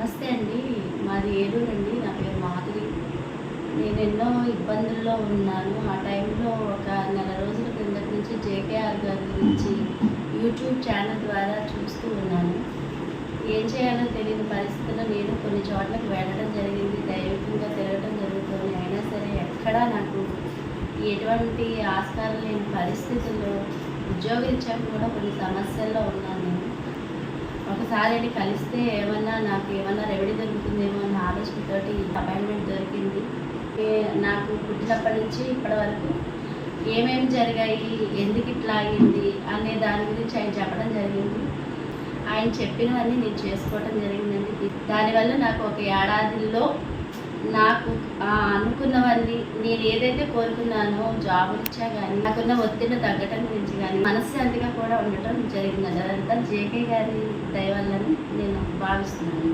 నమస్తే అండి. మాది ఏలూరు అండి. నా పేరు మాధురి. నేను ఎన్నో ఇబ్బందుల్లో ఉన్నాను. ఆ టైంలో ఒక నెల రోజుల క్రిందటి నుంచి జేకేఆర్ గారి గురించి యూట్యూబ్ ఛానల్ ద్వారా చూస్తూ ఉన్నాను. ఏం చేయాలో తెలియని పరిస్థితుల్లో నేను కొన్ని చోట్లకు వెళ్ళడం జరిగింది. దైవికంగా తిరగడం జరుగుతుంది. అయినా సరే ఎక్కడా నాకు ఎటువంటి ఆస్కారం లేని పరిస్థితుల్లో ఉద్యోగరీత్యా కూడా కొన్ని సమస్యల్లో ఉన్నాను నేను. ఒకసారి కలిస్తే నాకు ఏమన్నా రెమెడీ దొరుకుతుందేమో అన్న ఆలోచనతోటి అపాయింట్మెంట్ దొరికింది. నాకు పుట్టినప్పటి నుంచి ఇప్పటి వరకు ఏమేమి జరిగాయి, ఎందుకు ఇట్లా అయింది అనే దాని గురించి ఆయన చెప్పడం జరిగింది. ఆయన చెప్పినవన్నీ నేను చేసుకోవడం జరిగిందండి. దానివల్ల నాకు ఒక ఏడాదిలో నాకు అనుకున్నవన్నీ నేను ఏదైతే కోరుకున్నానో జాబ్ రీత్యా కానీ నాకున్న ఒత్తిడిని తగ్గటం గురించి కానీ మనశ్శాంతిగా కూడా ఉండటం జరిగిందండి. అదంతా జేకే గారి దయ వల్లని నేను భావిస్తున్నాను.